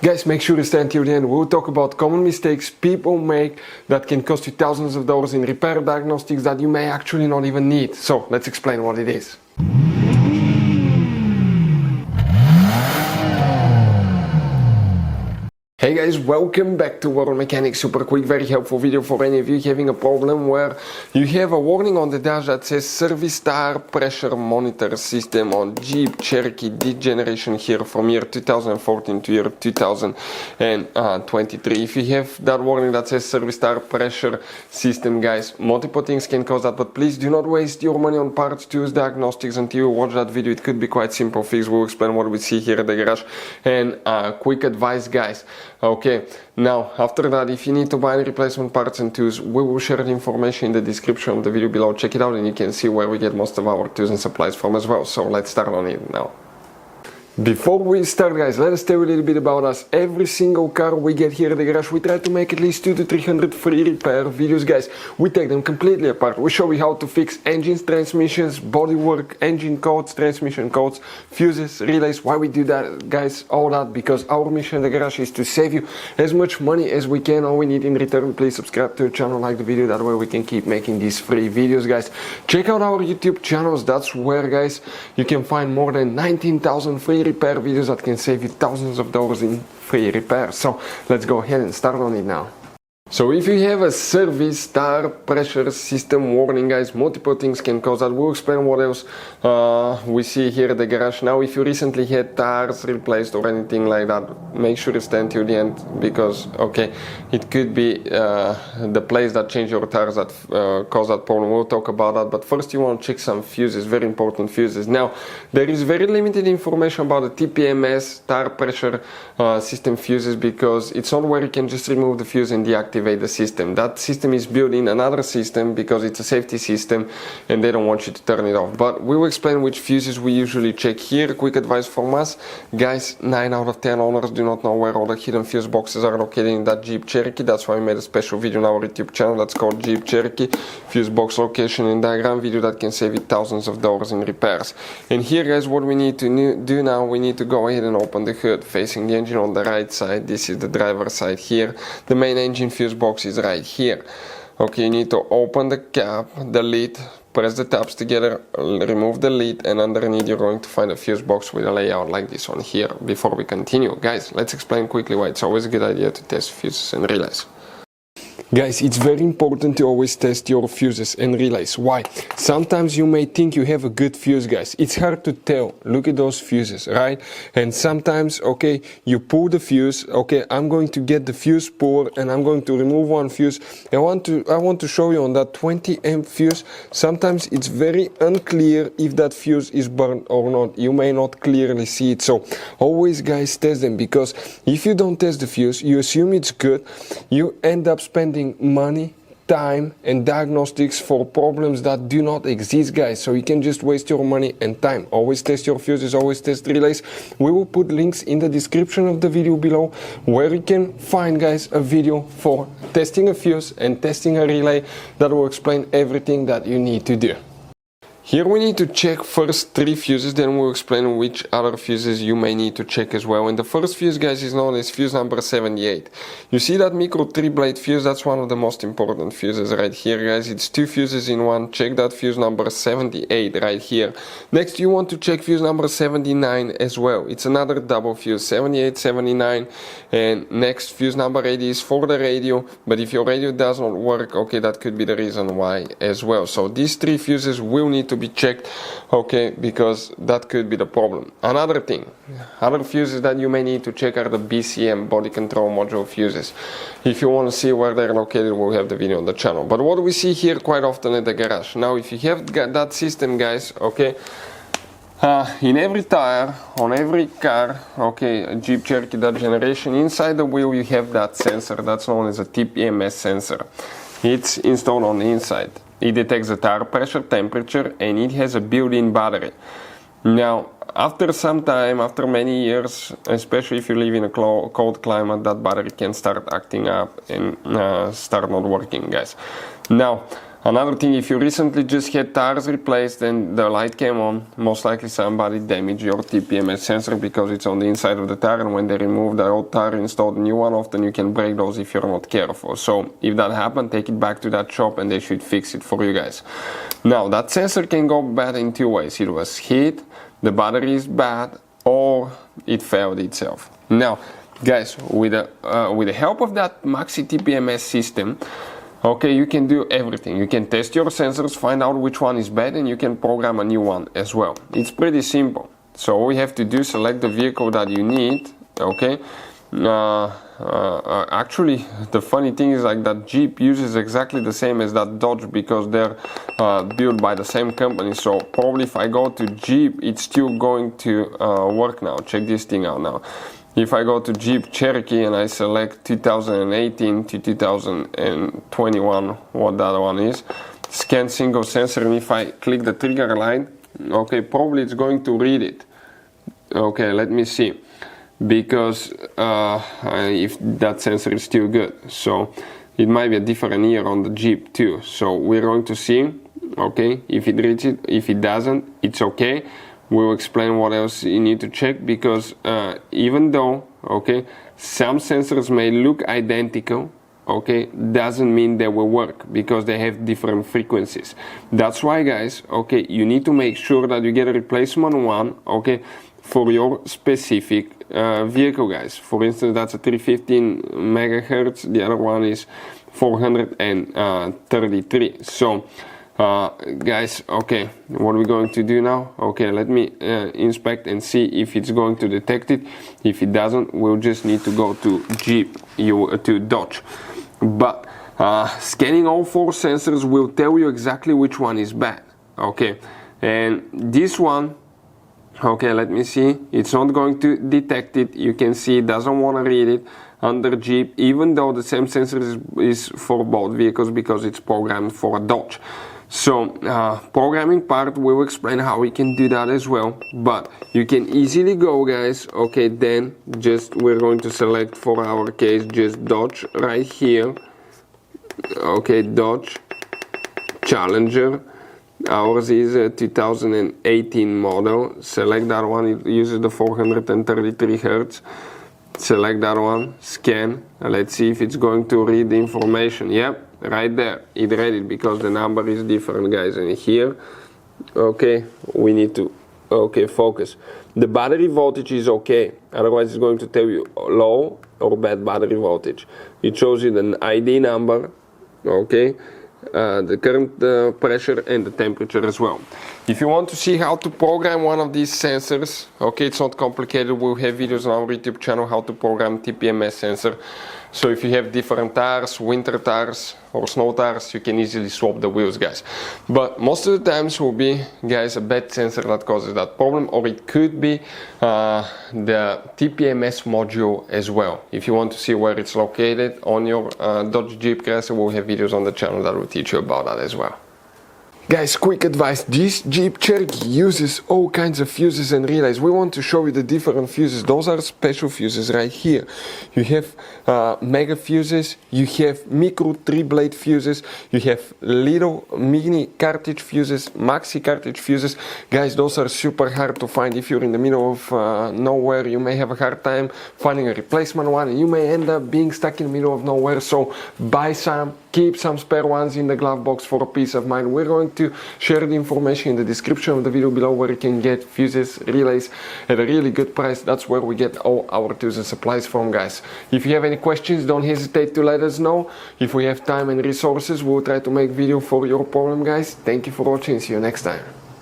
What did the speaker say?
Guys, make sure to stay until the end. We'll talk about common mistakes people make that can cost you thousands of dollars in repair diagnostics that you may actually not even need. So let's explain what it is. Hey guys, welcome back to World Mechanics. Super quick, very helpful video for any of you having a problem where you have a warning on the dash that says service tire pressure monitor system on Jeep Cherokee D generation here from year 2014 to year 2023. If you have that warning that says service tire pressure system, guys, multiple things can cause that, but please do not waste your money on parts, tools, diagnostics until you watch that video. It could be quite simple fix. We'll explain what we see here at the garage. And quick advice, guys. Okay, now after that, if you need to buy any replacement parts and tools, we will share the information in the description of the video below. Check it out and you can see where we get most of our tools and supplies from as well. So let's start on it now. Before we start, guys, let us tell you a little bit about us. Every single car we get here at the garage, we try to make at least 200 to 300 free repair videos, guys. We take them completely apart. We show you how to fix engines, transmissions, bodywork, engine codes, transmission codes, fuses, relays. Why we do that, guys? All that because our mission in the garage is to save you as much money as we can. All we need in return, please subscribe to the channel, like the video. That way we can keep making these free videos, guys. Check out our YouTube channels. That's where, guys, you can find more than 19,000 free repair videos that can save you thousands of dollars in free repair. So let's go ahead and start on it now. So if you have a service tire pressure system warning, guys, multiple things can cause that. We'll explain what else we see here at the garage. Now, if you recently had tires replaced or anything like that, make sure to stay until the end because, okay, it could be the place that changed your tires that caused that problem. We'll talk about that, but first you want to check some fuses, very important fuses. Now, there is very limited information about the TPMS tire pressure system fuses because it's not where you can just remove the fuse and deactivate the system. That system is built in another system because it's a safety system and they don't want you to turn it off. But we will explain which fuses we usually check here. Quick advice from us, guys, 9 out of 10 owners do not know where all the hidden fuse boxes are located in that Jeep Cherokee. That's why we made a special video on our YouTube channel that's called Jeep Cherokee fuse box location and diagram video that can save you thousands of dollars in repairs. And here, guys, what we need to do now, we need to go ahead and open the hood facing the engine on the right side. This is the driver's side here. The main engine fuse box is right here. Okay, you need to open the cap, the lid, press the tabs together, remove the lid, and underneath you're going to find a fuse box with a layout like this one here. Before we continue, guys, let's explain quickly why it's always a good idea to test fuses and relays. Guys, it's very important to always test your fuses and relays. Why? Sometimes you may think you have a good fuse, guys. It's hard to tell. Look at those fuses, right? And sometimes, okay, you pull the fuse. Okay, I'm going to get the fuse puller and I'm going to remove one fuse. I want to show you on that 20 amp fuse. Sometimes it's very unclear if that fuse is burned or not. You may not clearly see it. So always, guys, test them because if you don't test the fuse, you assume it's good. You end up spending money, time and diagnostics for problems that do not exist, guys. So you can just waste your money and time. Always test your fuses, always test relays. We will put links in the description of the video below where you can find, guys, a video for testing a fuse and testing a relay that will explain everything that you need to do. Here we need to check first 3 fuses, then we'll explain which other fuses you may need to check as well. And the first fuse, guys, is known as fuse number 78. You see that micro 3-blade fuse? That's one of the most important fuses right here, guys. It's 2 fuses in one. Check that fuse number 78 right here. Next, you want to check fuse number 79 as well. It's another double fuse, 78, 79. And next, fuse number 80 is for the radio. But if your radio does not work, okay, that could be the reason why as well. So these 3 fuses will need to be checked, okay, because that could be the problem. Another thing, other fuses that you may need to check are the BCM, body control module fuses. If you want to see where they're located, we'll have the video on the channel. But what we see here quite often at the garage, now if you have that system, guys, okay, in every tire, on every car, okay, Jeep Cherokee that generation, inside the wheel you have that sensor that's known as a TPMS sensor. It's installed on the inside. It detects the tire pressure, temperature, and it has a built-in battery. Now, after some time, after many years, especially if you live in a cold climate, that battery can start acting up and start not working, guys. Now, Another thing, if you recently just had tires replaced and the light came on, most likely somebody damaged your TPMS sensor because it's on the inside of the tire, and when they remove the old tire and install the new one, often you can break those if you're not careful. So if that happened, take it back to that shop and they should fix it for you guys. Now, that sensor can go bad in two ways. It was hit, the battery is bad, or it failed itself. Now, guys, with the help of that Maxi TPMS system, okay, you can do everything. You can test your sensors, find out which one is bad, and you can program a new one as well. It's pretty simple. So all you have to do is select the vehicle that you need, okay? Actually, the funny thing is like that Jeep uses exactly the same as that Dodge because they're built by the same company. So probably if I go to Jeep, it's still going to work now. Check this thing out now. If I go to Jeep Cherokee and I select 2018 to 2021, what that one is, scan single sensor, and if I click the trigger line, okay, probably it's going to read it. Okay, let me see, because if that sensor is still good, so it might be a different year on the Jeep too. So we're going to see, okay, if it reads it. If it doesn't, it's okay. We'll explain what else you need to check, because even though, okay, some sensors may look identical, okay, doesn't mean they will work because they have different frequencies. That's why, guys, okay, you need to make sure that you get a replacement one, okay, for your specific vehicle, guys. For instance, that's a 315 megahertz, the other one is 433. So guys, okay, what are we going to do now? Okay, let me inspect and see if it's going to detect it. If it doesn't, we'll just need to go to to Dodge. But scanning all four sensors will tell you exactly which one is bad. Okay, and this one, okay, let me see, it's not going to detect it. You can see it doesn't want to read it under Jeep, even though the same sensor is for both vehicles because it's programmed for a Dodge. So programming part, we'll explain how we can do that as well, but you can easily go, guys, okay, then just we're going to select for our case just Dodge right here, okay, Dodge Challenger. Ours is a 2018 model. Select that one, it uses the 433 Hertz. Select that one, scan, and let's see if it's going to read the information. Yep, right there, it read it because the number is different, guys. And here, okay, we need to, okay, focus. The battery voltage is okay, otherwise it's going to tell you low or bad battery voltage. It shows you the ID number, okay, the current pressure and the temperature as well. If you want to see how to program one of these sensors, okay, it's not complicated. We'll have videos on our YouTube channel how to program TPMS sensor. So if you have different tires, winter tires or snow tires, you can easily swap the wheels, guys. But most of the times will be, guys, a bad sensor that causes that problem, or it could be the TPMS module as well. If you want to see where it's located on your Dodge Jeep Crosser, we'll have videos on the channel that will teach you about that as well. Guys, quick advice, this Jeep Cherokee uses all kinds of fuses and relays. We want to show you the different fuses. Those are special fuses right here. You have mega fuses, you have micro 3-blade fuses, you have little mini cartridge fuses, maxi cartridge fuses. Guys, those are super hard to find. If you're in the middle of nowhere, you may have a hard time finding a replacement one, and you may end up being stuck in the middle of nowhere. So buy some, keep some spare ones in the glove box for a peace of mind. We're going to share the information in the description of the video below where you can get fuses, relays at a really good price. That's where we get all our tools and supplies from, guys. If you have any questions, don't hesitate to let us know. If we have time and resources, we'll try to make video for your problem, guys. Thank you for watching. See you next time.